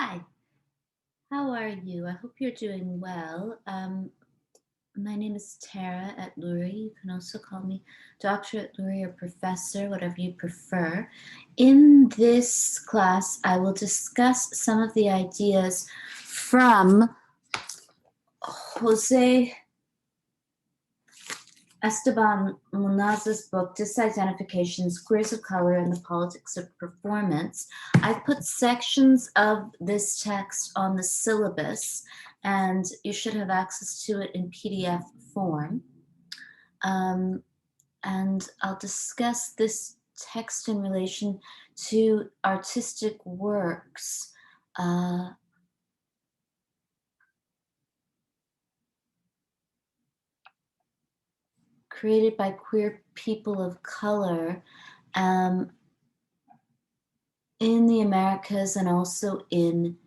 Hi, how are you? I hope you're doing well. My name is Tara at Lurie. You can also call me Doctor at Lurie or Professor, whatever you prefer. In this class, I will discuss some of the ideas from Jose Esteban Munoz's book, Disidentifications, Queers of Color and the Politics of Performance. I've put sections of this text on the syllabus, and you should have access to it in PDF form. And I'll discuss this text in relation to artistic works. Created by queer people of color in the Americas and also in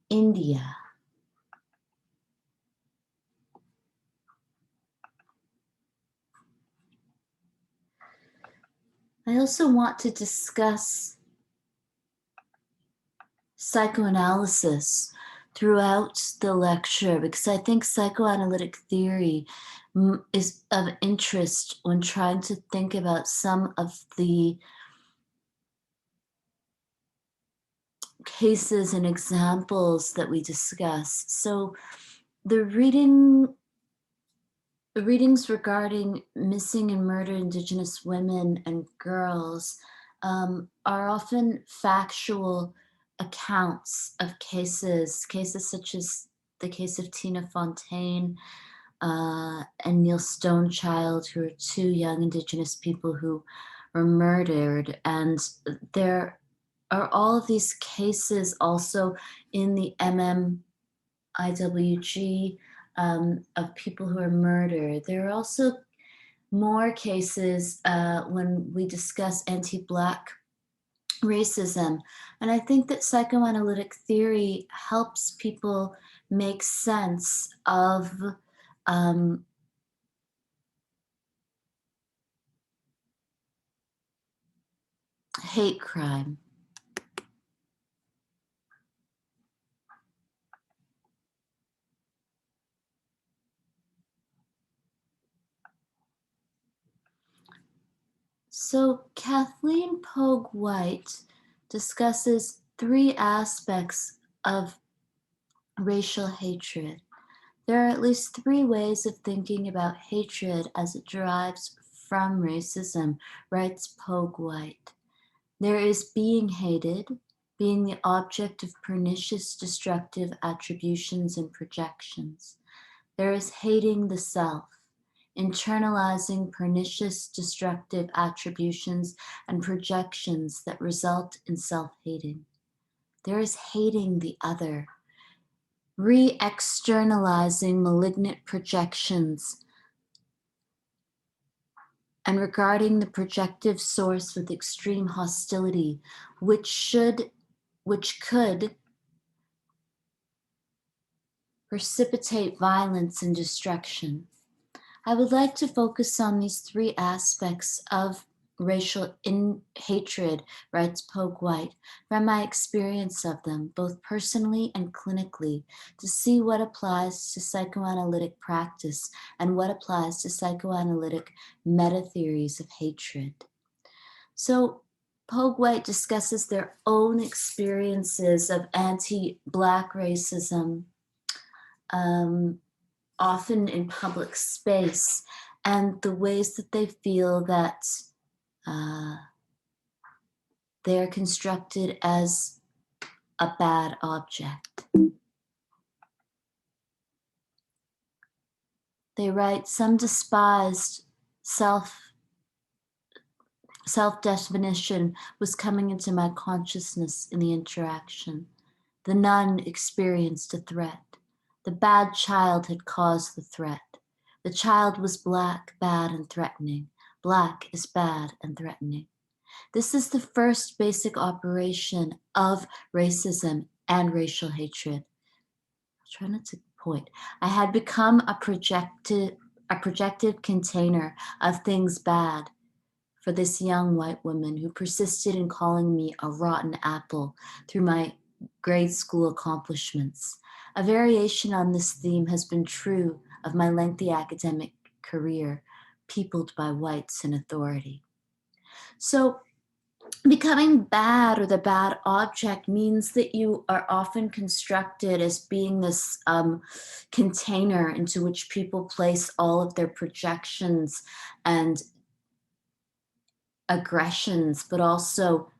India. I also want to discuss psychoanalysis throughout the lecture because I think psychoanalytic theory is of interest when trying to think about some of the cases and examples that we discuss. So the readings regarding missing and murdered Indigenous women and girls are often factual accounts of cases such as the case of Tina Fontaine and Neil Stonechild, who are two young Indigenous people who were murdered. And there are all of these cases also in the MMIWG of people who are murdered. There are also more cases when we discuss anti-Black racism. And I think that psychoanalytic theory helps people make sense of hate crime. So Kathleen Pogue White discusses three aspects of racial hatred. There are at least three ways of thinking about hatred as it derives from racism, writes Pogue White. There is being hated, being the object of pernicious destructive attributions and projections. There is hating the self, internalizing pernicious destructive attributions and projections that result in self-hating. There is hating the other, re-externalizing malignant projections and regarding the projective source with extreme hostility, which could precipitate violence and destruction. I would like to focus on these three aspects of racial hatred, writes Pogue White, from my experience of them, both personally and clinically, to see what applies to psychoanalytic practice and what applies to psychoanalytic meta-theories of hatred. So Pogue White discusses their own experiences of anti-Black racism, often in public space, and the ways that they feel that they are constructed as a bad object. They write, some despised self-definition was coming into my consciousness in the interaction. The nun experienced a threat. The bad child had caused the threat. The child was Black, bad, and threatening. Black is bad and threatening. This is the first basic operation of racism and racial hatred. I'll try not to point. I had become a projective container of things bad for this young white woman who persisted in calling me a rotten apple through my grade school accomplishments. A variation on this theme has been true of my lengthy academic career, peopled by whites in authority. So, becoming bad or the bad object means that you are often constructed as being this container into which people place all of their projections and aggressions, but also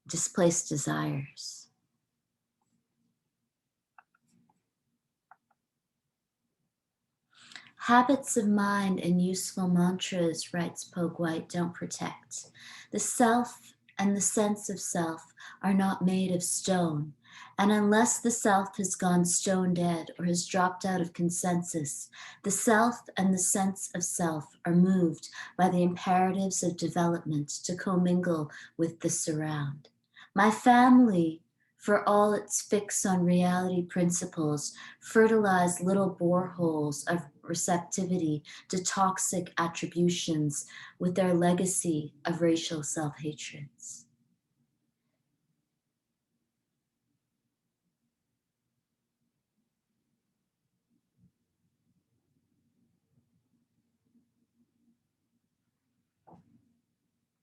displaced desires. Habits of mind and useful mantras, writes Pogue White, don't protect. The self and the sense of self are not made of stone, and unless the self has gone stone dead or has dropped out of consensus, the self and the sense of self are moved by the imperatives of development to commingle with the surround. My family, for all its fix on reality principles, fertilize little boreholes of receptivity to toxic attributions with their legacy of racial self-hatreds.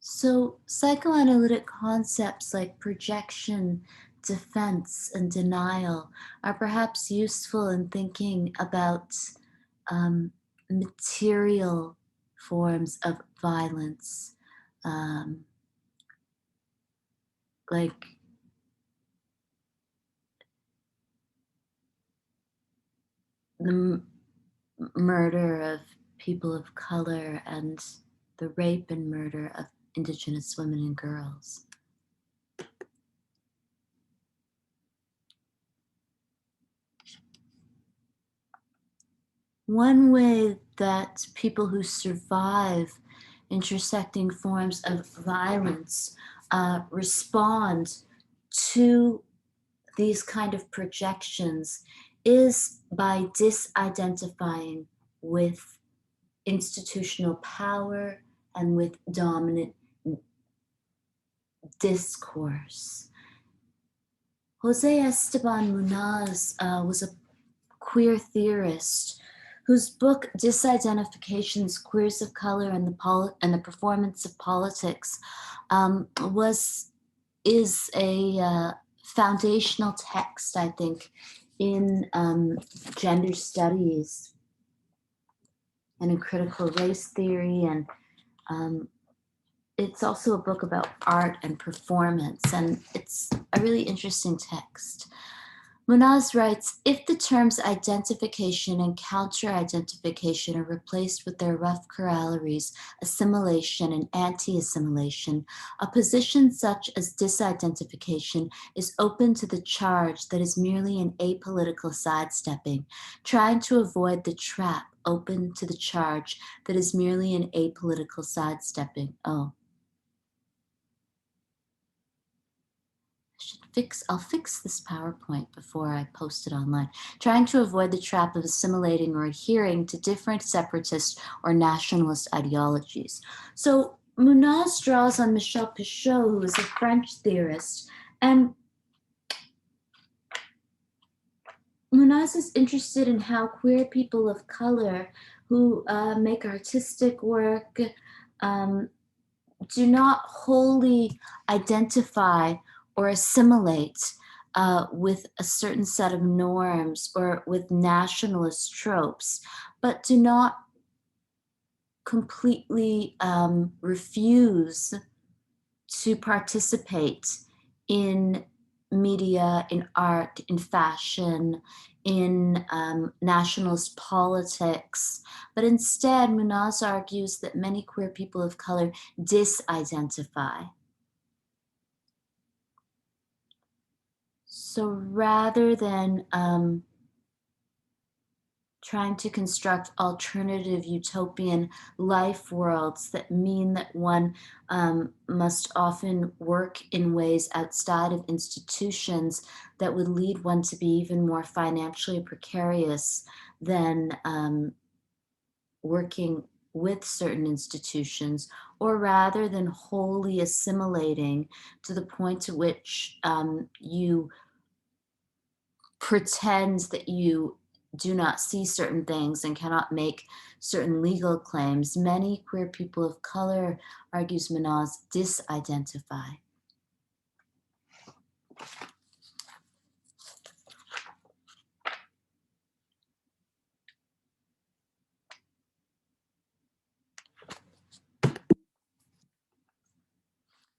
So psychoanalytic concepts like projection, defense, and denial are perhaps useful in thinking about material forms of violence, um, like the murder of people of color and the rape and murder of Indigenous women and girls. One way that people who survive intersecting forms of violence respond to these kind of projections is by disidentifying with institutional power and with dominant discourse. Jose Esteban Munoz was a queer theorist whose book Disidentifications, Queers of Color and the Performance of Politics is a foundational text, I think, in gender studies and in critical race theory, and it's also a book about art and performance, and it's a really interesting text. Munoz writes, if the terms identification and counter-identification are replaced with their rough corollaries, assimilation and anti-assimilation, a position such as disidentification is open to the charge that is merely an apolitical sidestepping, trying to avoid the trap open to the charge that is merely an apolitical sidestepping. Oh. I'll fix this PowerPoint before I post it online. Trying to avoid the trap of assimilating or adhering to different separatist or nationalist ideologies. So Munoz draws on Michel Pichot, who is a French theorist, and Munoz is interested in how queer people of color who make artistic work do not wholly identify or assimilate with a certain set of norms or with nationalist tropes, but do not completely refuse to participate in media, in art, in fashion, in nationalist politics. But instead, Munoz argues that many queer people of color disidentify. So rather than trying to construct alternative utopian life worlds that mean that one must often work in ways outside of institutions that would lead one to be even more financially precarious than working with certain institutions, or rather than wholly assimilating to the point to which you pretend that you do not see certain things and cannot make certain legal claims. Many queer people of color, argues Munoz, disidentify.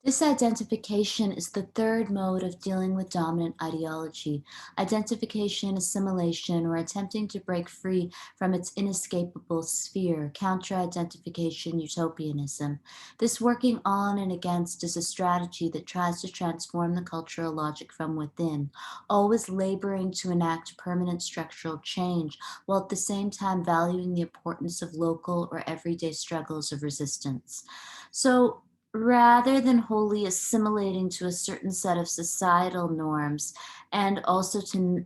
Disidentification is the third mode of dealing with dominant ideology. Identification, assimilation, or attempting to break free from its inescapable sphere. Counter-identification, utopianism. This working on and against is a strategy that tries to transform the cultural logic from within, always laboring to enact permanent structural change, while at the same time valuing the importance of local or everyday struggles of resistance. So, rather than wholly assimilating to a certain set of societal norms and also to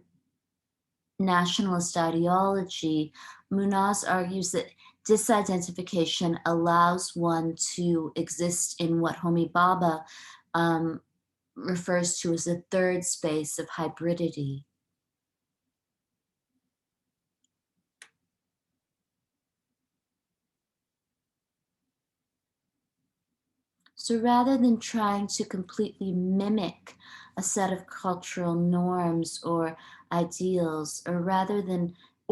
nationalist ideology, Munoz argues that disidentification allows one to exist in what Homi Bhabha refers to as a third space of hybridity. So rather than trying to completely mimic a set of cultural norms or ideals, or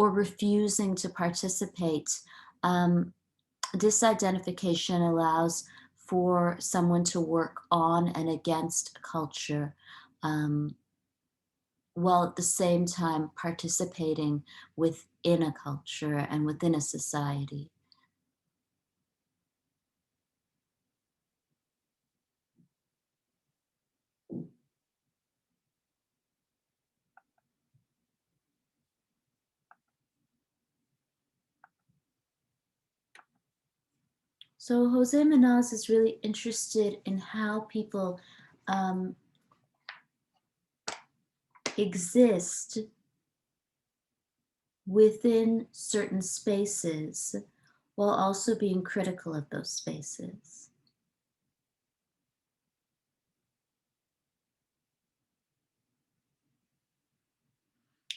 refusing to participate, disidentification allows for someone to work on and against a culture, while at the same time participating within a culture and within a society. So Jose Munoz is really interested in how people um, exist within certain spaces while also being critical of those spaces.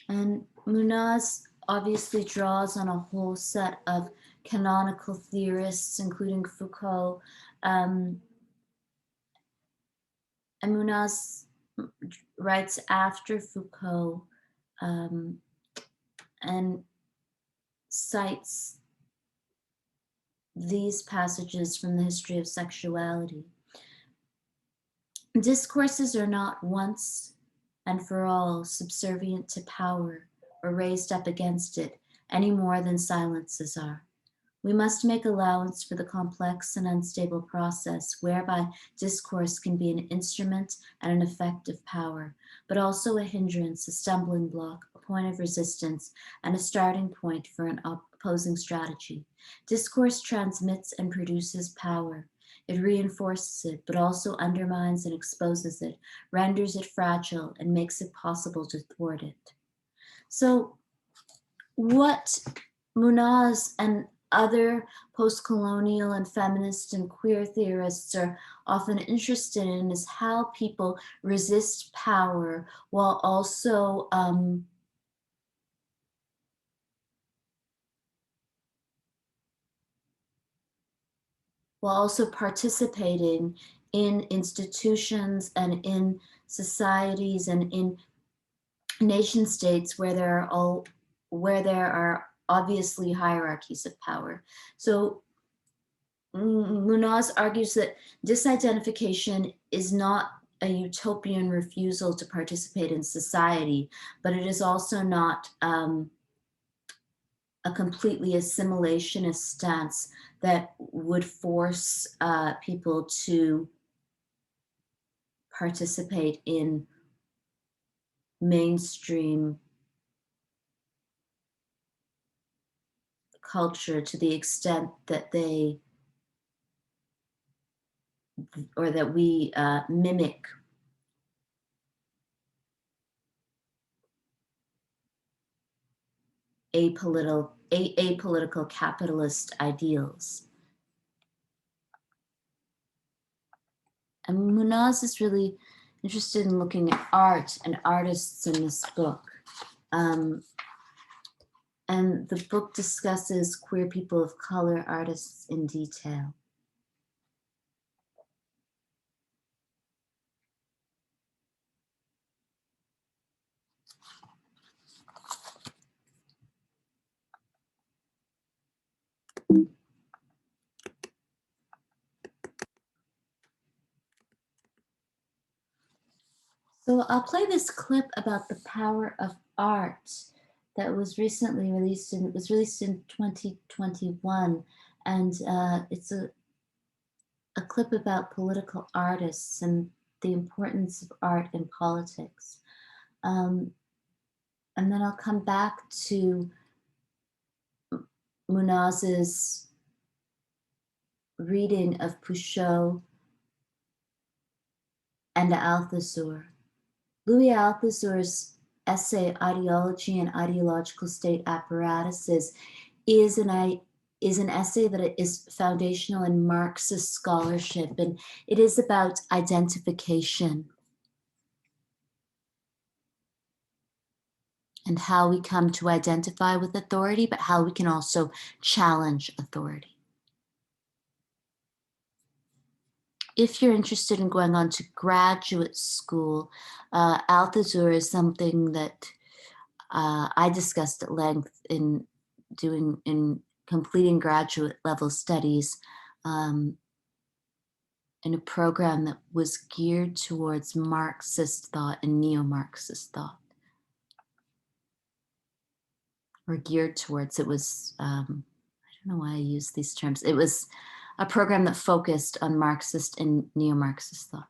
And Munoz obviously draws on a whole set of canonical theorists, including Foucault. And Munoz writes after Foucault and cites these passages from the history of sexuality. Discourses are not once and for all subservient to power or raised up against it any more than silences are. We must make allowance for the complex and unstable process whereby discourse can be an instrument and an effect of power, but also a hindrance, a stumbling block, a point of resistance, and a starting point for an opposing strategy. Discourse transmits and produces power. It reinforces it, but also undermines and exposes it, renders it fragile, and makes it possible to thwart it. So, what Munoz and other post-colonial and feminist and queer theorists are often interested in is how people resist power while also participating in institutions and in societies and in nation states where there are obviously hierarchies of power. So Munoz argues that disidentification is not a utopian refusal to participate in society, but it is also not a completely assimilationist stance that would force people to participate in mainstream culture to the extent that they or that we mimic apolitical capitalist ideals. And Munoz is really interested in looking at art and artists in this book. And the book discusses queer people of color artists in detail. So I'll play this clip about the power of art that was recently released, and it was released in 2021, and it's a clip about political artists and the importance of art in politics. And then I'll come back to Munoz's reading of Foucault and Althusser. Louis Althusser's essay, Ideology and Ideological State Apparatuses, is an essay that is foundational in Marxist scholarship, and it is about identification and how we come to identify with authority, but how we can also challenge authority. If you're interested in going on to graduate school, Althusser is something that I discussed at length in completing graduate level studies in a program that was geared towards Marxist thought and neo-Marxist thought. Or geared towards, it was, I don't know why I use these terms. It was a program that focused on Marxist and neo-Marxist thought.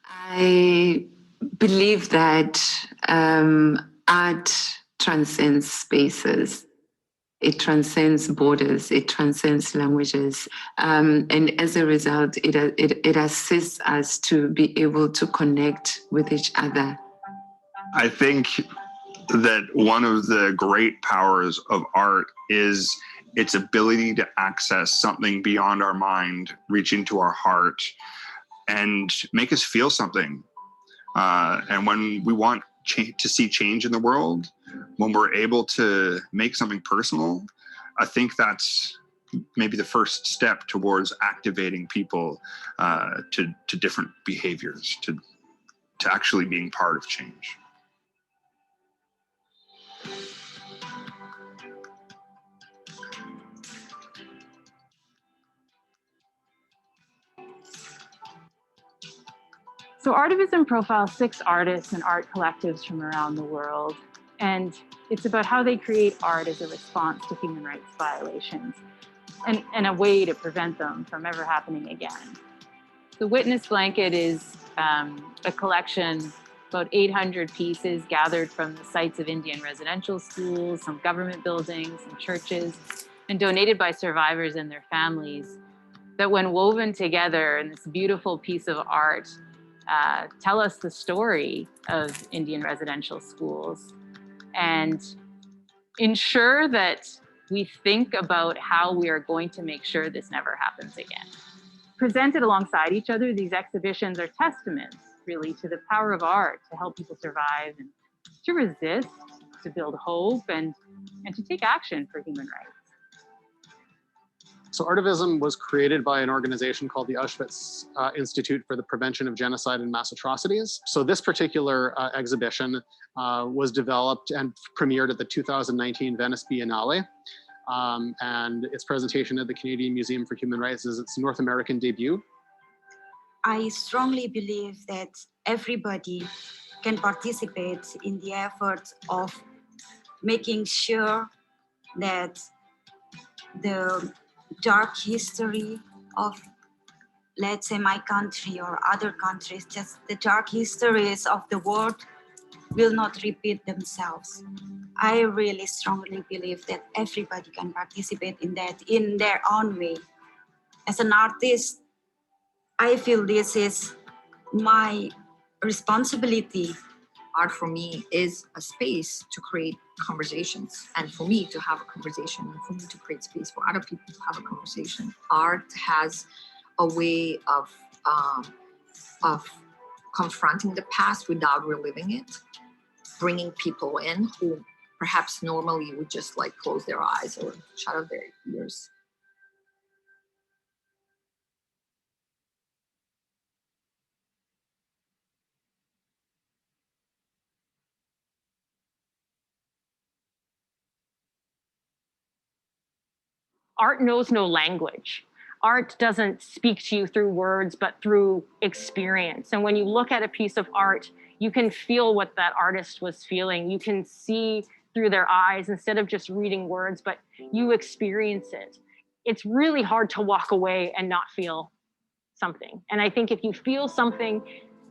I believe that art transcends spaces. It transcends borders. It transcends languages. And as a result, it assists us to be able to connect with each other. I think that one of the great powers of art is its ability to access something beyond our mind, reach into our heart, and make us feel something. And when we want to see change in the world, when we're able to make something personal, I think that's maybe the first step towards activating people to different behaviors, to actually being part of change. So Artivism profiles 6 artists and art collectives from around the world, and it's about how they create art as a response to human rights violations and a way to prevent them from ever happening again. The Witness Blanket is a collection, about 800 pieces gathered from the sites of Indian residential schools, some government buildings, some churches, and donated by survivors and their families, that when woven together in this beautiful piece of art, tell us the story of Indian residential schools and ensure that we think about how we are going to make sure this never happens again. Presented alongside each other, these exhibitions are testaments really to the power of art to help people survive and to resist, to build hope, and to take action for human rights. So Artivism was created by an organization called the Auschwitz Institute for the Prevention of Genocide and Mass Atrocities. So this particular exhibition was developed and premiered at the 2019 Venice Biennale. And its presentation at the Canadian Museum for Human Rights is its North American debut. I strongly believe that everybody can participate in the effort of making sure that the dark history of, let's say, my country or other countries, just the dark histories of the world will not repeat themselves. I really strongly believe that everybody can participate in that in their own way. As an artist, I feel this is my responsibility art for me is a space to create conversations, and for me to have a conversation, and for me to create space for other people to have a conversation. Art has a way of confronting the past without reliving it, bringing people in who perhaps normally would just like close their eyes or shut out their ears. Art knows no language. Art doesn't speak to you through words, but through experience. And when you look at a piece of art, you can feel what that artist was feeling. You can see through their eyes instead of just reading words, but you experience it. It's really hard to walk away and not feel something. And I think if you feel something,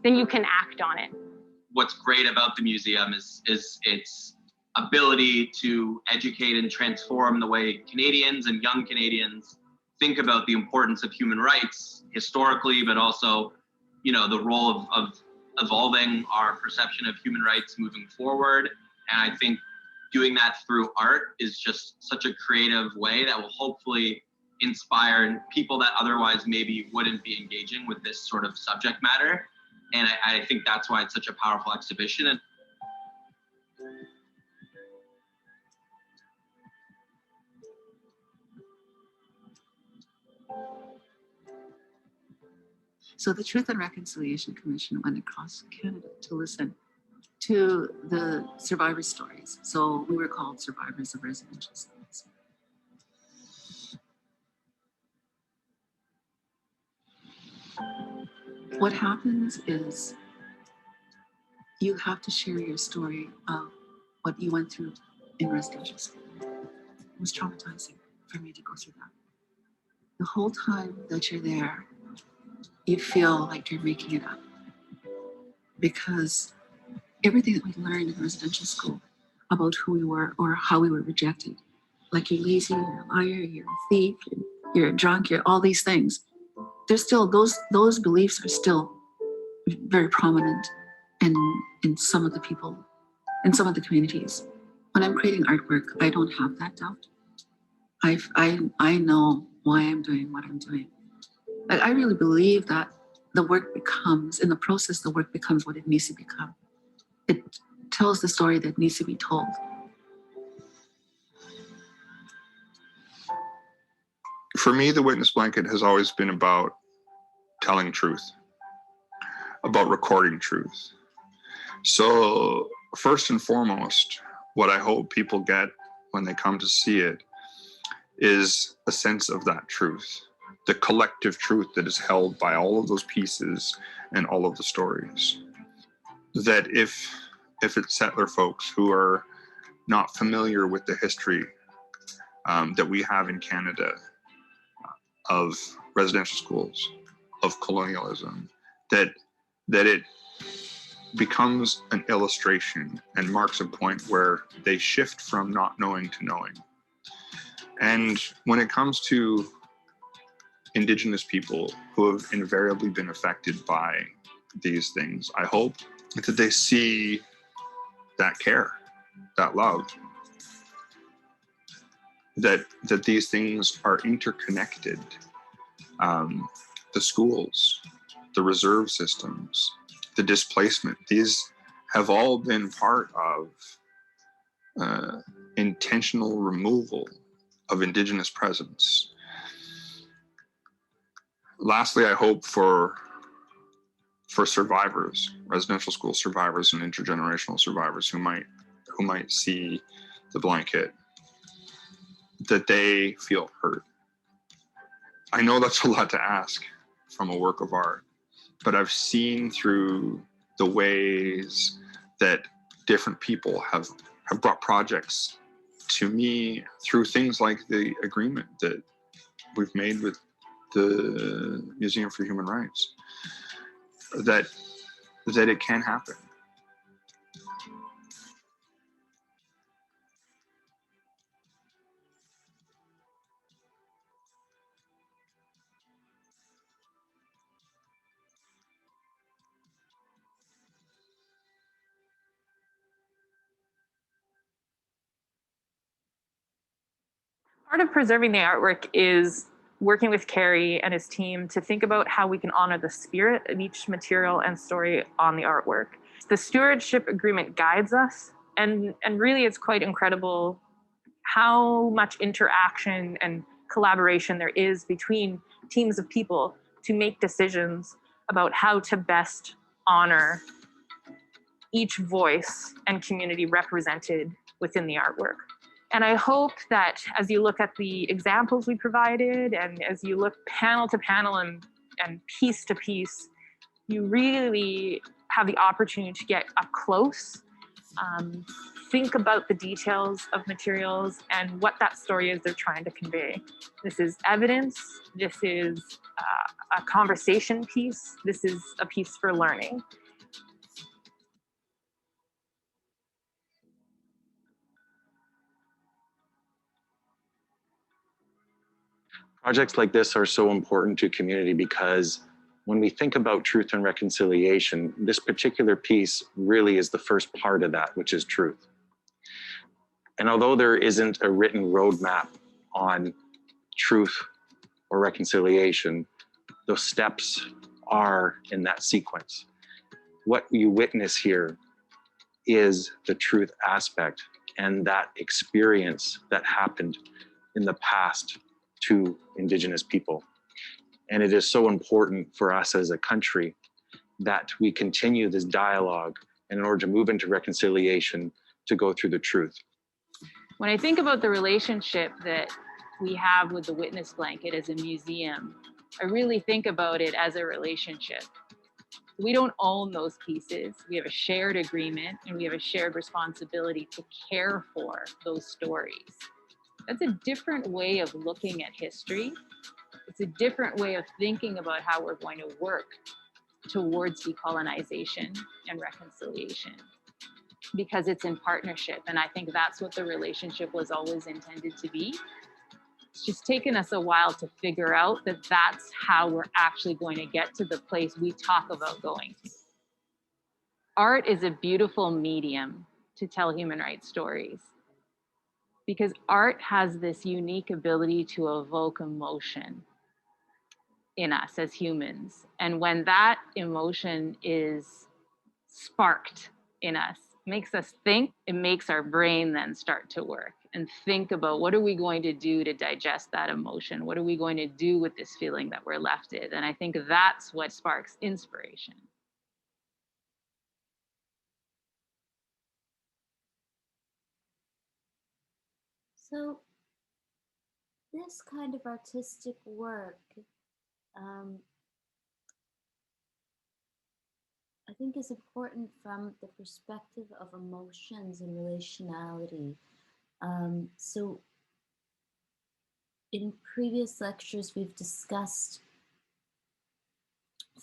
then you can act on it. What's great about the museum is its ability to educate and transform the way Canadians and young Canadians think about the importance of human rights historically, but also, you know, the role of evolving our perception of human rights moving forward. And I think doing that through art is just such a creative way that will hopefully inspire people that otherwise maybe wouldn't be engaging with this sort of subject matter. And I think that's why it's such a powerful exhibition. And so the Truth and Reconciliation Commission went across Canada to listen to the survivor stories. So we were called survivors of residential schools. What happens is you have to share your story of what you went through in residential school. It was traumatizing for me to go through that. The whole time that you're there, you feel like you're making it up because everything that we learned in residential school about who we were or how we were rejected, like you're lazy, you're a liar, you're a thief, you're a drunk, you're all these things. There's still those beliefs are still very prominent in some of the people, in some of the communities. When I'm creating artwork, I don't have that doubt. I know why I'm doing what I'm doing. I really believe that the work becomes, in the process, the work becomes what it needs to become. It tells the story that needs to be told. For me, the witness blanket has always been about telling truth, about recording truth. So first and foremost, what I hope people get when they come to see it is a sense of that truth, the collective truth that is held by all of those pieces and all of the stories. That if it's settler folks who are not familiar with the history that we have in Canada of residential schools, of colonialism, that it becomes an illustration and marks a point where they shift from not knowing to knowing. And when it comes to Indigenous people who have invariably been affected by these things, I hope that they see that care, that love, that these things are interconnected. The schools, the reserve systems, the displacement, these have all been part of intentional removal of Indigenous presence. Lastly, I hope for survivors, residential school survivors and intergenerational survivors who might see the blanket, that they feel heard. I know that's a lot to ask from a work of art, but I've seen through the ways that different people have brought projects to me through things like the agreement that we've made with the Museum for Human Rights, that it can happen. Part of preserving the artwork is working with Carrie and his team to think about how we can honor the spirit of each material and story on the artwork. The stewardship agreement guides us, and really it's quite incredible how much interaction and collaboration there is between teams of people to make decisions about how to best honor each voice and community represented within the artwork. And I hope that as you look at the examples we provided and as you look panel to panel and piece to piece, you really have the opportunity to get up close, think about the details of materials and what that story is they're trying to convey. This is evidence, this is a conversation piece, this is a piece for learning. Projects like this are so important to community because when we think about truth and reconciliation, this particular piece really is the first part of that, which is truth. And although there isn't a written roadmap on truth or reconciliation, those steps are in that sequence. What you witness here is the truth aspect and that experience that happened in the past to Indigenous people. And it is so important for us as a country that we continue this dialogue, and in order to move into reconciliation, to go through the truth. When I think about the relationship that we have with the witness blanket as a museum, I really think about it as a relationship. We don't own those pieces. We have a shared agreement and we have a shared responsibility to care for those stories. That's a different way of looking at history. It's a different way of thinking about how we're going to work towards decolonization and reconciliation, because it's in partnership. And I think that's what the relationship was always intended to be. It's just taken us a while to figure out that that's how we're actually going to get to the place we talk about going to. Art is a beautiful medium to tell human rights stories, because art has this unique ability to evoke emotion in us as humans. And when that emotion is sparked in us, makes us think, it makes our brain then start to work and think about what are we going to do to digest that emotion? What are we going to do with this feeling that we're left in? And I think that's what sparks inspiration. So this kind of artistic work, I think is important from the perspective of emotions and relationality. So in previous lectures, we've discussed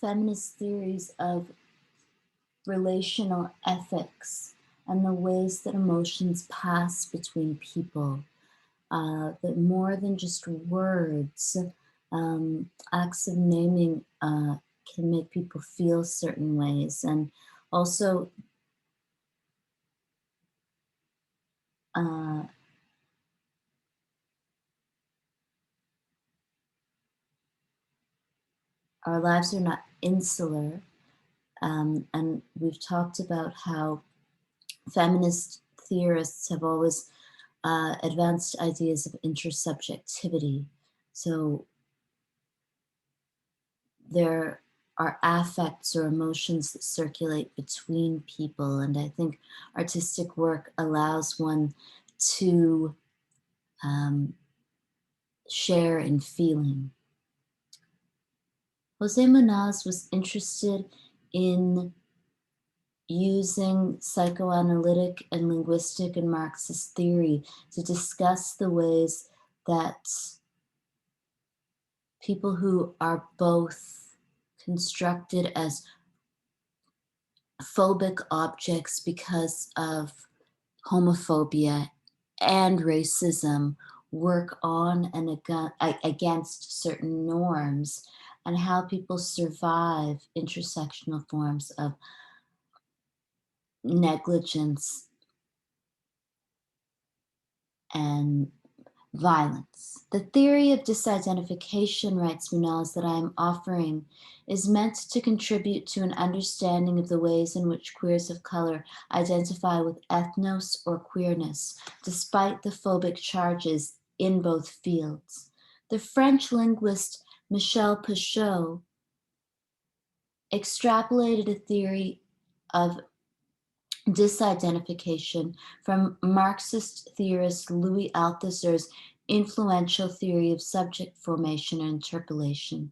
feminist theories of relational ethics and the ways that emotions pass between people. That more than just words, acts of naming can make people feel certain ways. And also our lives are not insular. And we've talked about how feminist theorists have always advanced ideas of intersubjectivity. So there are affects or emotions that circulate between people. And I think artistic work allows one to share in feeling. Jose Munoz was interested in using psychoanalytic and linguistic and Marxist theory to discuss the ways that people who are both constructed as phobic objects because of homophobia and racism work on and against certain norms, and how people survive intersectional forms of negligence and violence. The theory of disidentification, writes Munoz, that I am offering is meant to contribute to an understanding of the ways in which queers of color identify with ethnos or queerness, despite the phobic charges in both fields. The French linguist Michel Peugeot extrapolated a theory of disidentification from Marxist theorist Louis Althusser's influential theory of subject formation and interpolation.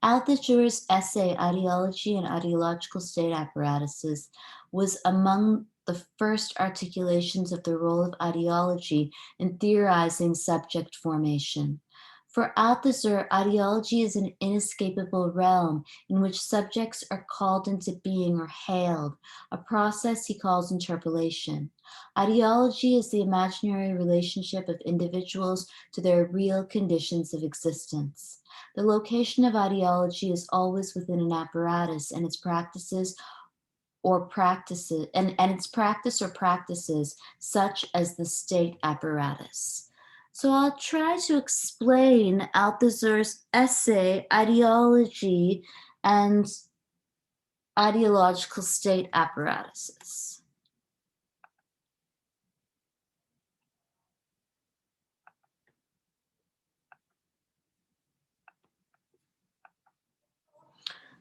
Althusser's essay, Ideology and Ideological State Apparatuses, was among the first articulations of the role of ideology in theorizing subject formation. For Althusser, ideology is an inescapable realm in which subjects are called into being or hailed, a process he calls interpolation. Ideology is the imaginary relationship of individuals to their real conditions of existence. The location of ideology is always within an apparatus and its practices and its practice or practices such as the state apparatus. So I'll try to explain Althusser's essay, Ideology and Ideological State Apparatuses.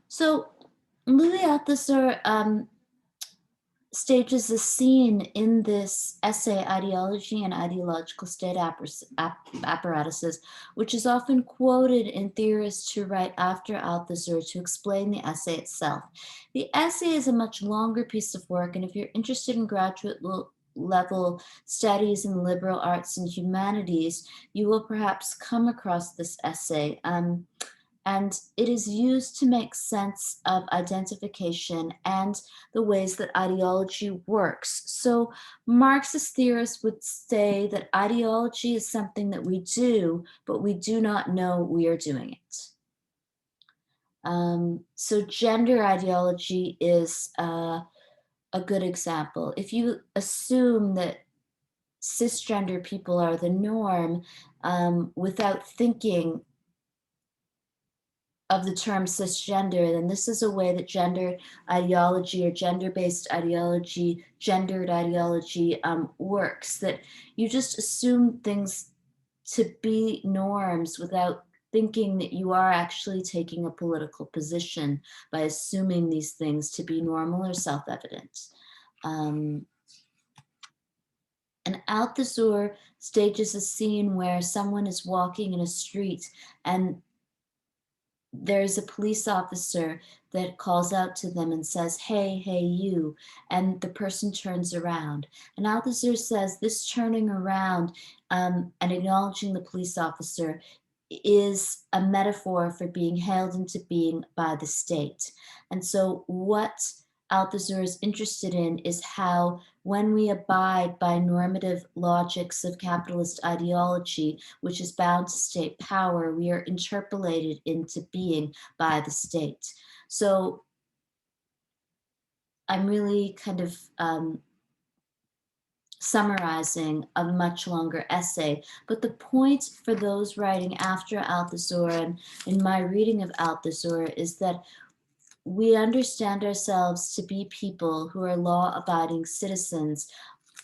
So Louis Althusser stages a scene in this essay, Ideology and Ideological State Apparatuses, which is often quoted in theorists who write after Althusser to explain the essay itself. The essay is a much longer piece of work, and if you're interested in graduate level studies in liberal arts and humanities, you will perhaps come across this essay. And it is used to make sense of identification and the ways that ideology works. So Marxist theorists would say that ideology is something that we do, but we do not know we are doing it. So gender ideology is a good example. If you assume that cisgender people are the norm without thinking of the term cisgender, then this is a way that gender ideology or gender-based ideology, gendered ideology works, that you just assume things to be norms without thinking that you are actually taking a political position by assuming these things to be normal or self-evident. And Althusser stages a scene where someone is walking in a street and there's a police officer that calls out to them and says, hey, hey, you, and the person turns around. And Althusser says this turning around and acknowledging the police officer is a metaphor for being hailed into being by the state. And so what Althusser is interested in is how, when we abide by normative logics of capitalist ideology, which is bound to state power, we are interpolated into being by the state. So I'm really kind of summarizing a much longer essay, but the point for those writing after Althusser and in my reading of Althusser is that we understand ourselves to be people who are law-abiding citizens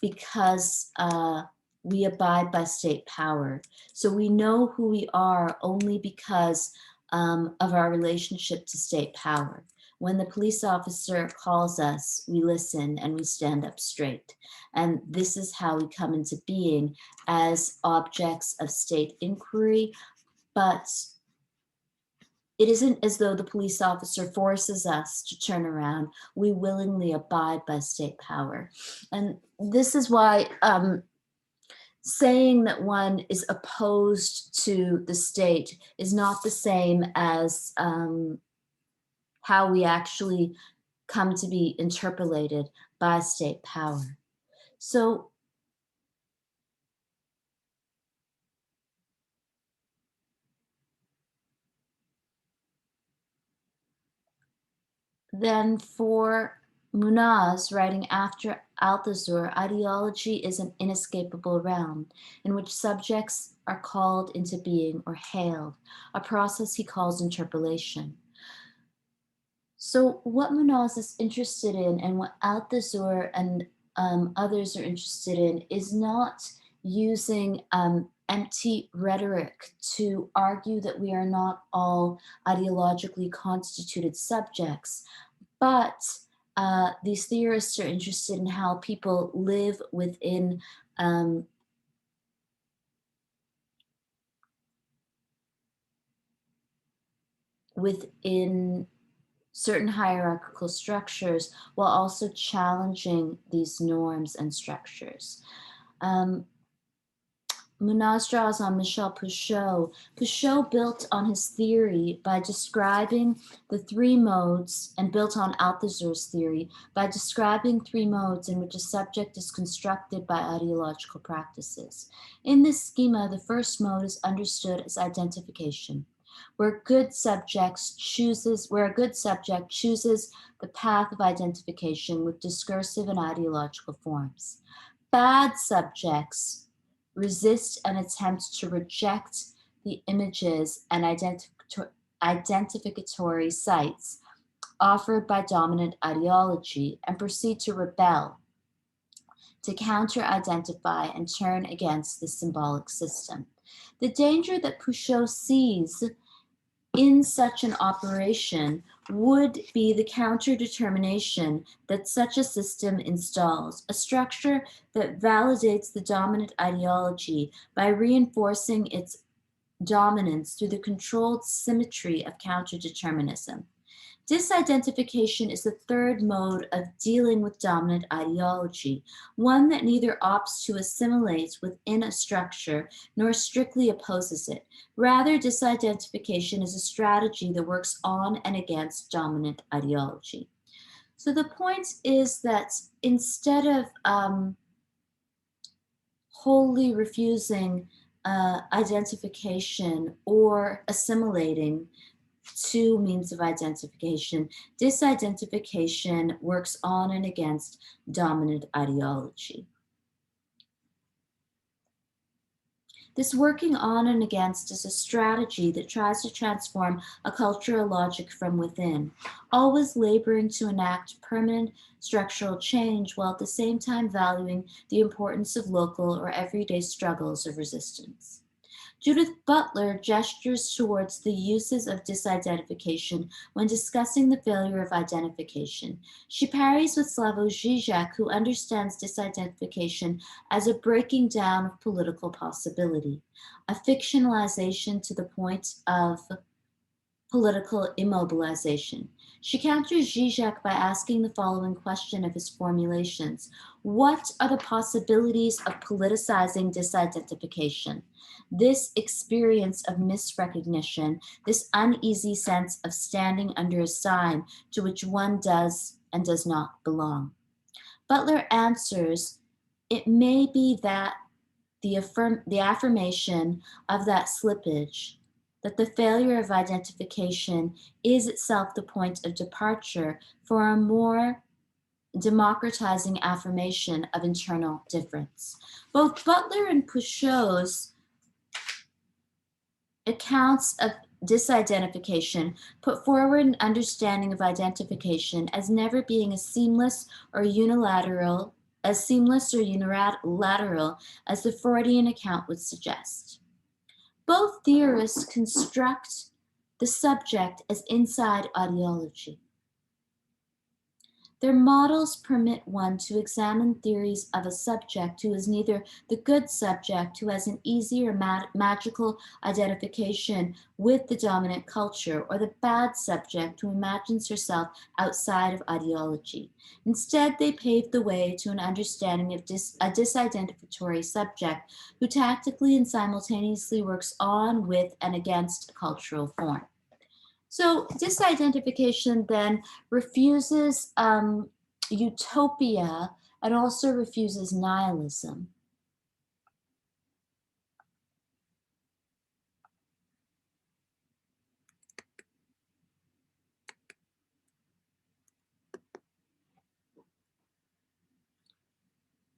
because we abide by state power. So we know who we are only because of our relationship to state power. When the police officer calls us, we listen and we stand up straight. And this is how we come into being as objects of state inquiry, but it isn't as though the police officer forces us to turn around. We willingly abide by state power. And this is why saying that one is opposed to the state is not the same as how we actually come to be interpolated by state power. So then for Munoz, writing after Althusser, ideology is an inescapable realm in which subjects are called into being or hailed, a process he calls interpolation. So what Munoz is interested in and what Althusser and others are interested in is not using empty rhetoric to argue that we are not all ideologically constituted subjects, but these theorists are interested in how people live within within certain hierarchical structures while also challenging these norms and structures. Munoz draws on Michel Foucault. Foucault built on his theory by describing the three modes, and built on Althusser's theory by describing three modes in which a subject is constructed by ideological practices. In this schema, the first mode is understood as identification, where a good subject chooses the path of identification with discursive and ideological forms. Bad subjects resist and attempt to reject the images and identificatory sites offered by dominant ideology and proceed to rebel, to counter-identify and turn against the symbolic system. The danger that Foucault sees in such an operation would be the counter-determination that such a system installs, a structure that validates the dominant ideology by reinforcing its dominance through the controlled symmetry of counter-determinism. Disidentification is the third mode of dealing with dominant ideology, one that neither opts to assimilate within a structure nor strictly opposes it. Rather, disidentification is a strategy that works on and against dominant ideology. So the point is that instead of wholly refusing identification or assimilating two means of identification, disidentification works on and against dominant ideology. This working on and against is a strategy that tries to transform a cultural logic from within, always laboring to enact permanent structural change while at the same time valuing the importance of local or everyday struggles of resistance. Judith Butler gestures towards the uses of disidentification when discussing the failure of identification. She parries with Slavoj Žižek, who understands disidentification as a breaking down of political possibility, a fictionalization to the point of political immobilization. She counters Žižek by asking the following question of his formulations. What are the possibilities of politicizing disidentification? This experience of misrecognition, this uneasy sense of standing under a sign to which one does and does not belong. Butler answers, it may be that the affirmation of that slippage, that the failure of identification is itself the point of departure for a more democratizing affirmation of internal difference. Both Butler and Foucault's accounts of disidentification put forward an understanding of identification as never being as seamless or unilateral as the Freudian account would suggest. Both theorists construct the subject as inside ideology. Their models permit one to examine theories of a subject who is neither the good subject, who has an easy or magical identification with the dominant culture, or the bad subject who imagines herself outside of ideology. Instead, they pave the way to an understanding of a disidentificatory subject who tactically and simultaneously works on, with, and against a cultural form. So disidentification then refuses utopia and also refuses nihilism.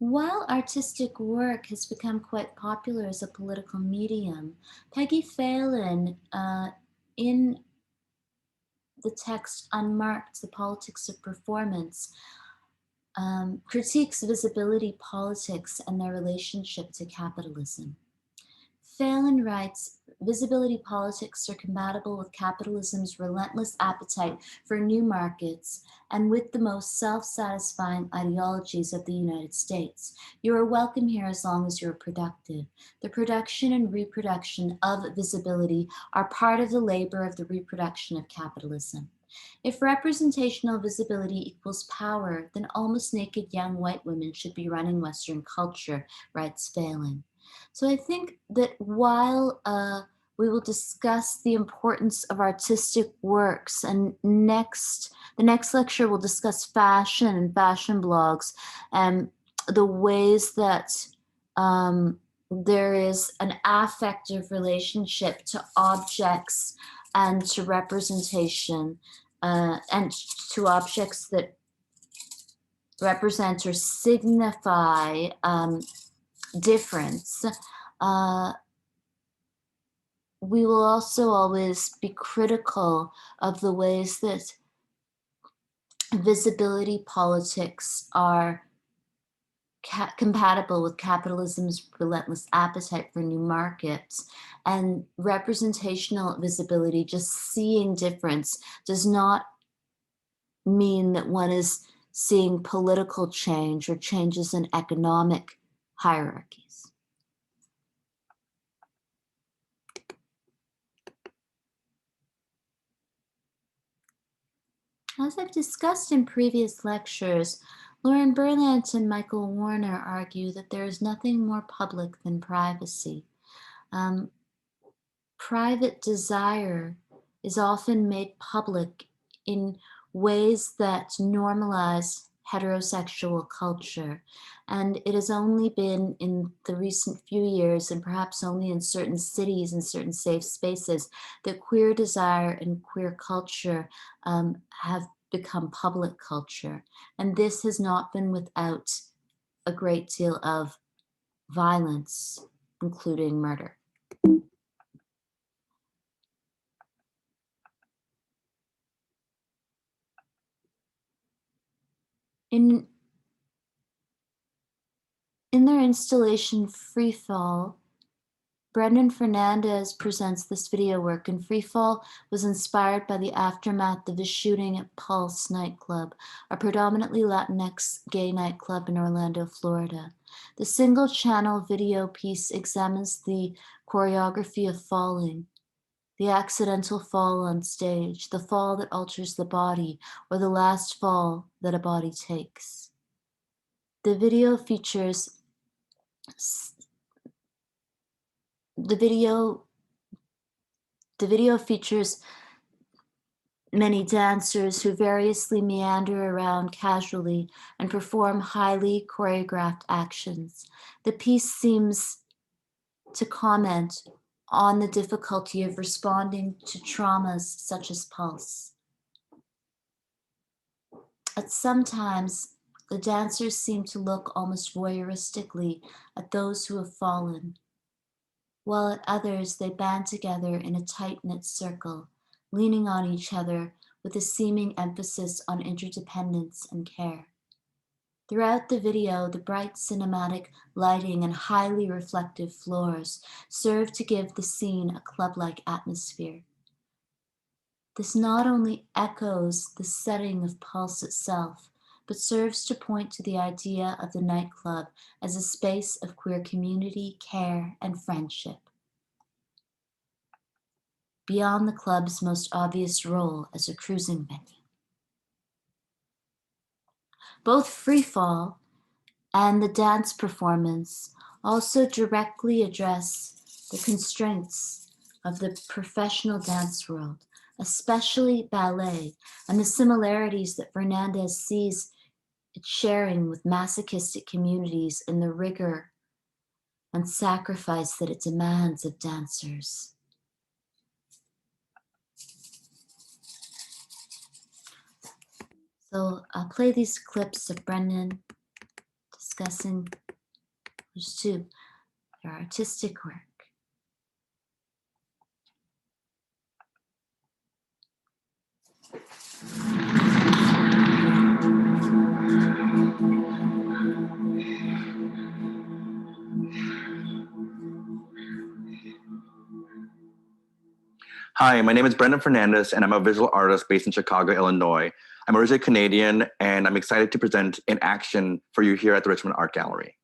While artistic work has become quite popular as a political medium, Peggy Phelan, in the text Unmarked, The Politics of Performance, critiques visibility politics and their relationship to capitalism. Phelan writes, visibility politics are compatible with capitalism's relentless appetite for new markets and with the most self-satisfying ideologies of the United States. You are welcome here as long as you are productive. The production and reproduction of visibility are part of the labor of the reproduction of capitalism. If representational visibility equals power, then almost naked young white women should be running Western culture, writes Phelan. So I think that while we will discuss the importance of artistic works, and the next lecture will discuss fashion and fashion blogs and the ways that there is an affective relationship to objects and to representation and to objects that represent or signify difference. We will also always be critical of the ways that visibility politics are compatible with capitalism's relentless appetite for new markets. And representational visibility, just seeing difference, does not mean that one is seeing political change or changes in economic hierarchies. As I've discussed in previous lectures, Lauren Berlant and Michael Warner argue that there is nothing more public than privacy. Private desire is often made public in ways that normalize heterosexual culture. And it has only been in the recent few years, and perhaps only in certain cities and certain safe spaces, that queer desire and queer culture have become public culture. And this has not been without a great deal of violence, including murder. In their installation Freefall, Brendan Fernandez presents this video work, and Freefall was inspired by the aftermath of the shooting at Pulse nightclub, a predominantly Latinx gay nightclub in Orlando, Florida. The single-channel video piece examines the choreography of falling, the accidental fall on stage, the fall that alters the body, or the last fall that a body takes. The video features many dancers who variously meander around casually and perform highly choreographed actions. The piece seems to comment on the difficulty of responding to traumas such as Pulse. At some times, the dancers seem to look almost voyeuristically at those who have fallen, while at others they band together in a tight-knit circle, leaning on each other with a seeming emphasis on interdependence and care. Throughout the video, the bright cinematic lighting and highly reflective floors serve to give the scene a club-like atmosphere. This not only echoes the setting of Pulse itself, but serves to point to the idea of the nightclub as a space of queer community, care, and friendship, beyond the club's most obvious role as a cruising venue. Both Freefall and the dance performance also directly address the constraints of the professional dance world, especially ballet, and the similarities that Fernandez sees it sharing with masochistic communities in the rigor and sacrifice that it demands of dancers. So I'll play these clips of Brendan discussing, there's two, their artistic work. Hi, my name is Brendan Fernandez, and I'm a visual artist based in Chicago, Illinois. I'm originally Canadian, and I'm excited to present In Action for you here at the Richmond Art Gallery.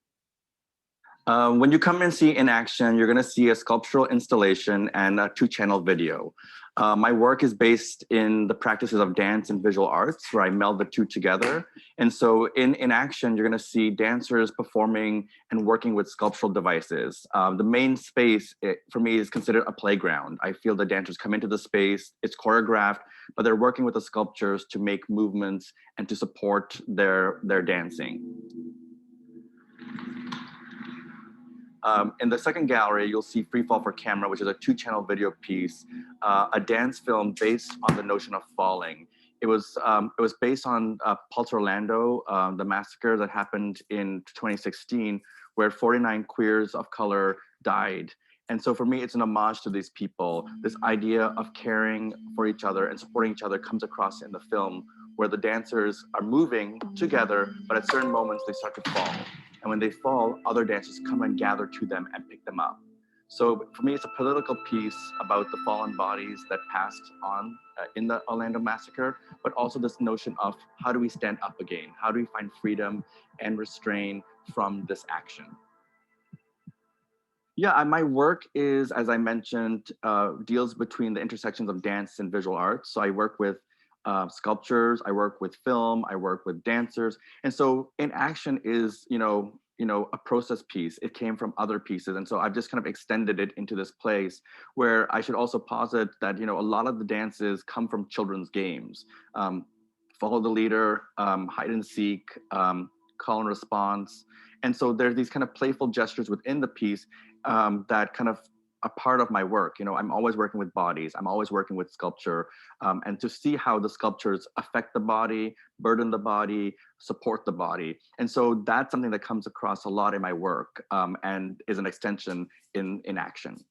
When you come and see In Action, you're going to see a sculptural installation and a 2-channel video. My work is based in the practices of dance and visual arts, where I meld the two together. And so in Action, you're going to see dancers performing and working with sculptural devices. The main space for me is considered a playground. I feel the dancers come into the space, it's choreographed, but they're working with the sculptures to make movements and to support their dancing. In the second gallery, you'll see Free Fall for Camera, which is a 2-channel video piece, a dance film based on the notion of falling. It was based on Pulse Orlando, the massacre that happened in 2016, where 49 queers of color died. And so for me, it's an homage to these people. This idea of caring for each other and supporting each other comes across in the film, where the dancers are moving together, but at certain moments they start to fall. And when they fall, other dancers come and gather to them and pick them up. So for me, it's a political piece about the fallen bodies that passed on in the Orlando massacre, but also this notion of how do we stand up again? How do we find freedom and restrain from this action? Yeah, my work is, as I mentioned, deals between the intersections of dance and visual arts. So I work with sculptures, I work with film, I work with dancers. And so In Action is, a process piece. It came from other pieces. And so I've just kind of extended it into this place where I should also posit that, a lot of the dances come from children's games. Follow the leader, hide and seek, call and response. And so there's these kind of playful gestures within the piece that kind of a part of my work. I'm always working with bodies. I'm always working with sculpture, and to see how the sculptures affect the body, burden the body, support the body. And so that's something that comes across a lot in my work, and is an extension in Action.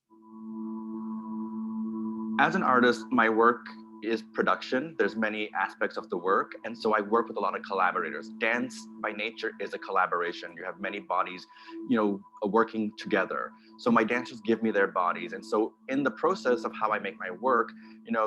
As an artist, my work is production. There's many aspects of the work. And so I work with a lot of collaborators. Dance by nature is a collaboration. You have many bodies, working together. So my dancers give me their bodies. And so in the process of how I make my work,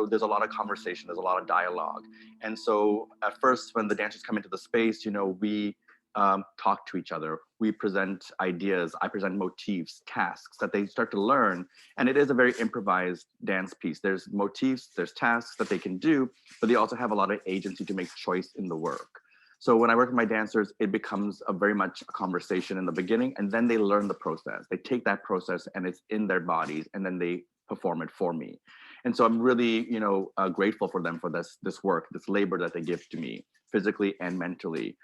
there's a lot of conversation, there's a lot of dialogue. And so at first, when the dancers come into the space, we talk to each other. We present ideas. I present motifs, tasks that they start to learn. And it is a very improvised dance piece. There's motifs, there's tasks that they can do, but they also have a lot of agency to make choice in the work. So when I work with my dancers, it becomes very much a conversation in the beginning, and then they learn the process. They take that process and it's in their bodies, and then they perform it for me. And so I'm really, grateful for them for this work, this labor that they give to me, physically and mentally.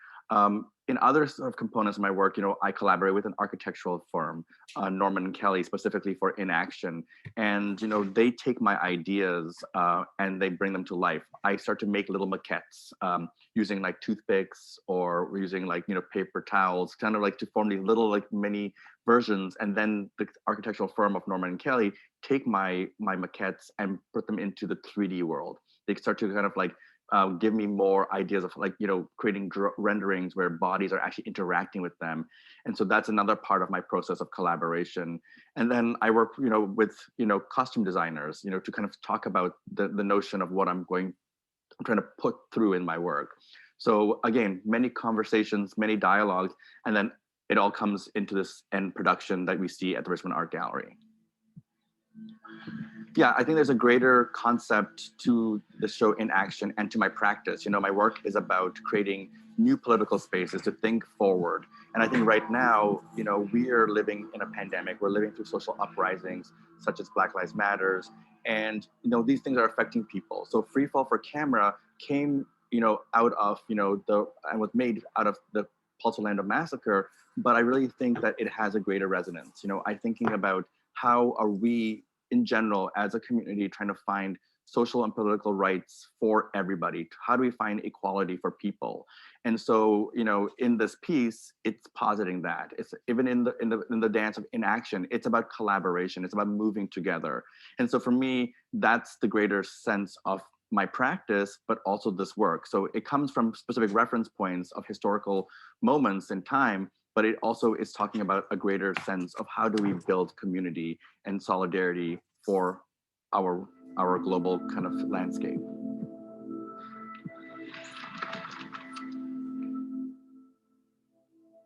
In other sort of components of my work, I collaborate with an architectural firm, Norman & Kelly, specifically for In Action. And, they take my ideas and they bring them to life. I start to make little maquettes using like toothpicks or using like, paper towels, kind of like to form these little like mini versions. And then the architectural firm of Norman & Kelly take my maquettes and put them into the 3D world. They start to kind of like give me more ideas of like, creating renderings where bodies are actually interacting with them. And so that's another part of my process of collaboration. And then I work, with, costume designers, to kind of talk about the notion of what I'm trying to put through in my work. So again, many conversations, many dialogues, and then it all comes into this end production that we see at the Richmond Art Gallery. Yeah, I think there's a greater concept to the show In Action and to my practice. My work is about creating new political spaces to think forward. And I think right now, we are living in a pandemic. We're living through social uprisings, such as Black Lives Matters. And, these things are affecting people. So Free Fall for Camera came, out of, and was made out of the Pulse Orlando massacre. But I really think that it has a greater resonance. I'm thinking about how are we in general, as a community, trying to find social and political rights for everybody? How do we find equality for people? And so, in this piece, it's positing that. It's even in the dance of inaction, it's about collaboration. It's about moving together. And so for me, that's the greater sense of my practice, but also this work. So it comes from specific reference points of historical moments in time, but it also is talking about a greater sense of how do we build community and solidarity for our global kind of landscape.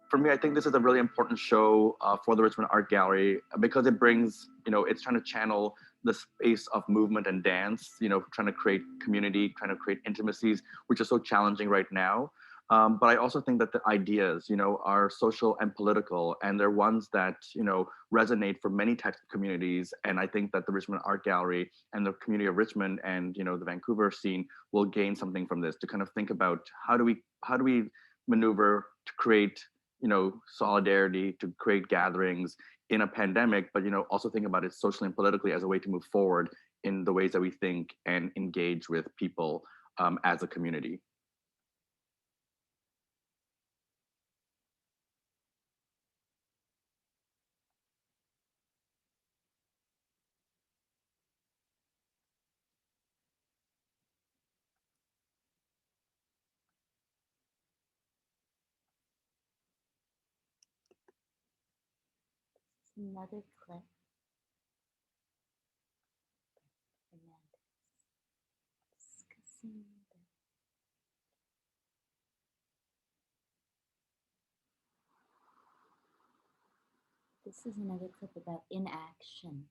For me, I think this is a really important show for the Richmond Art Gallery because it brings, it's trying to channel the space of movement and dance, trying to create community, trying to create intimacies, which are so challenging right now. But I also think that the ideas, are social and political, and they're ones that, resonate for many types of communities. And I think that the Richmond Art Gallery and the community of Richmond and, the Vancouver scene will gain something from this to kind of think about how do we maneuver to create, solidarity, to create gatherings in a pandemic, but, also think about it socially and politically as a way to move forward in the ways that we think and engage with people as a community. Another clip. Fernandez discussing This is another clip about inaction.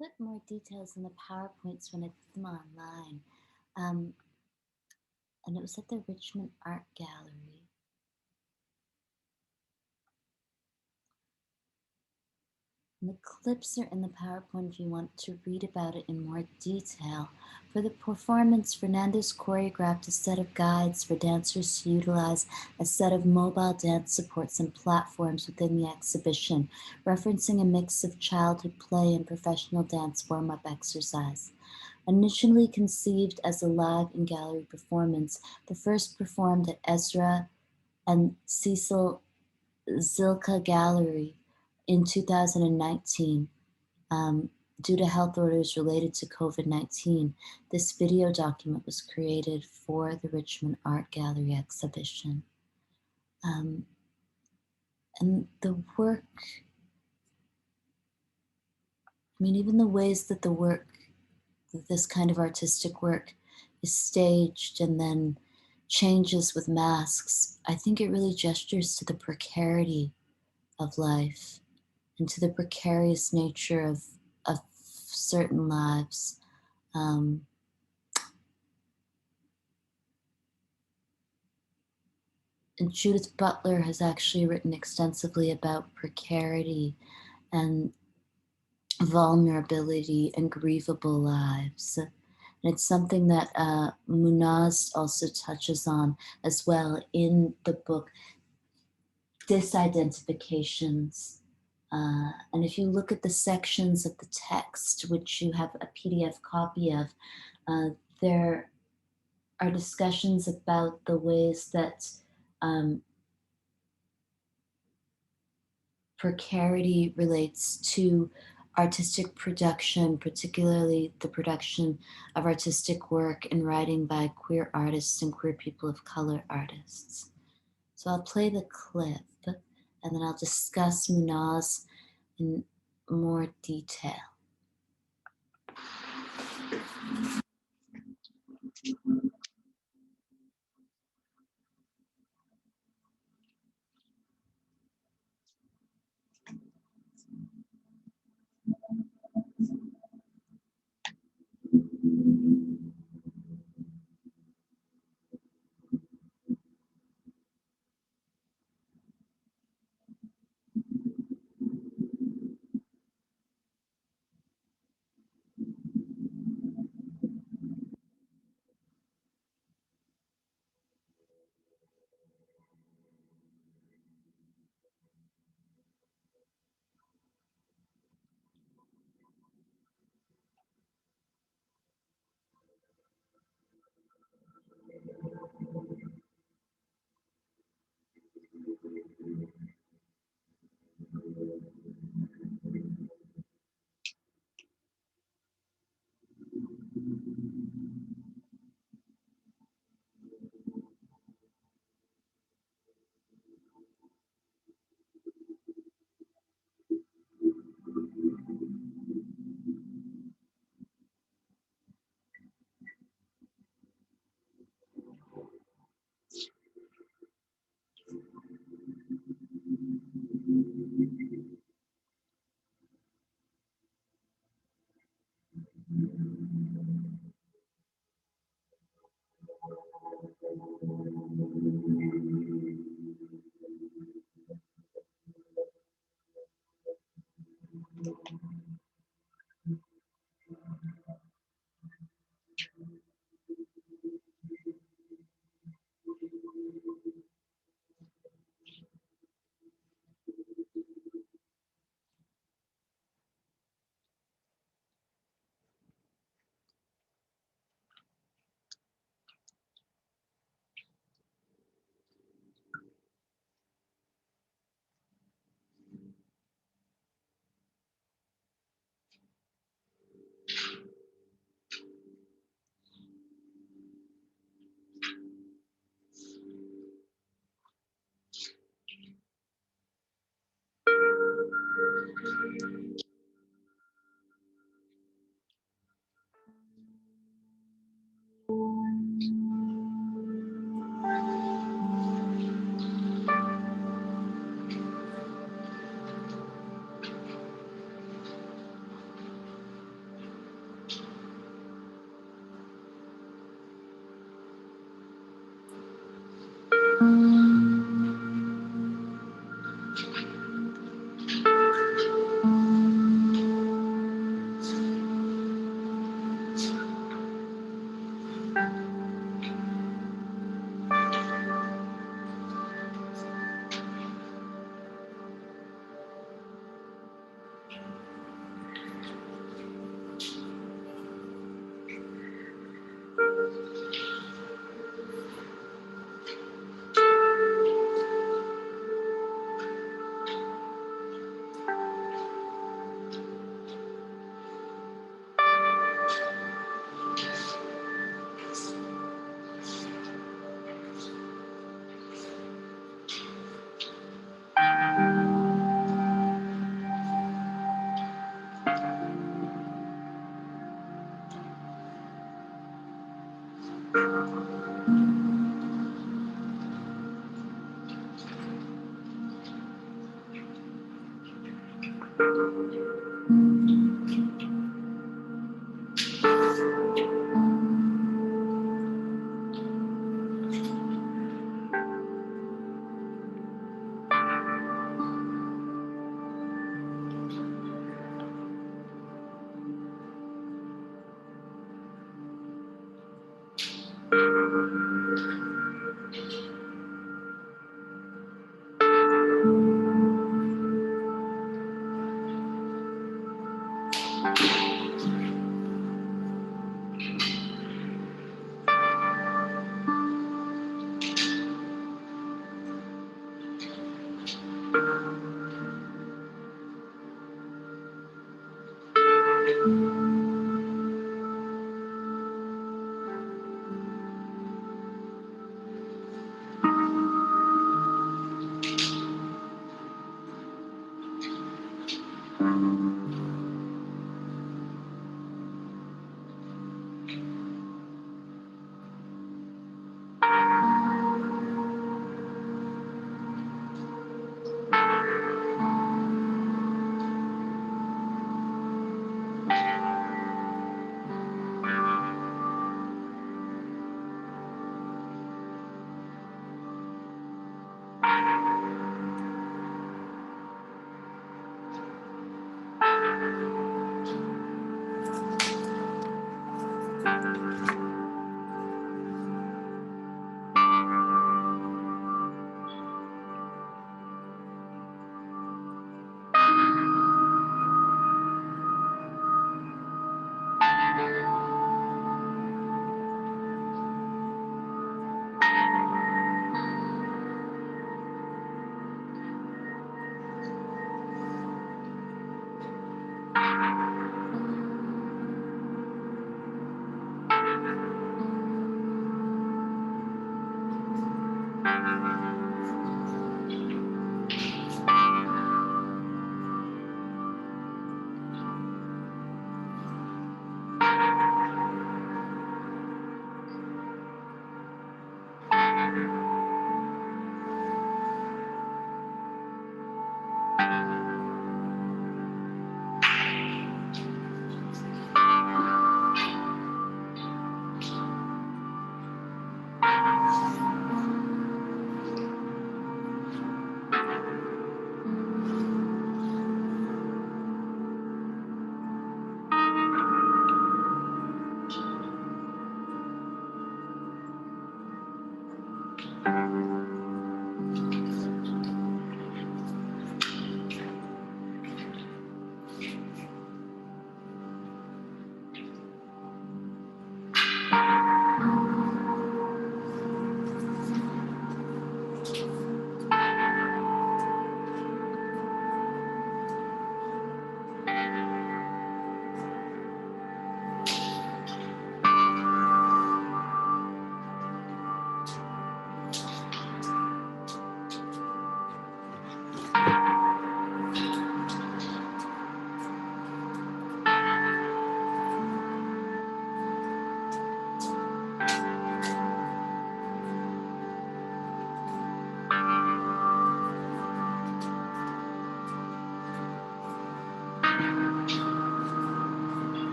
Put more details in the PowerPoints when I put them online. And it was at the Richmond Art Gallery. And the clips are in the PowerPoint if you want to read about it in more detail. For the performance, Fernandez choreographed a set of guides for dancers to utilize a set of mobile dance supports and platforms within the exhibition, referencing a mix of childhood play and professional dance warm-up exercise. Initially conceived as a live in-gallery performance, the first performed at Ezra and Cecil Zilka Gallery in 2019. Due to health orders related to COVID-19, this video document was created for the Richmond Art Gallery exhibition. And the work, even the ways that the work, this kind of artistic work is staged and then changes with masks, I think it really gestures to the precarity of life and to the precarious nature of certain lives. And Judith Butler has actually written extensively about precarity and vulnerability and grievable lives. And it's something that Munoz also touches on as well in the book Disidentifications. And if you look at the sections of the text, which you have a PDF copy of, there are discussions about the ways that precarity relates to artistic production, particularly the production of artistic work and writing by queer artists and queer people of color artists. So I'll play the clip and then I'll discuss Munoz in more detail.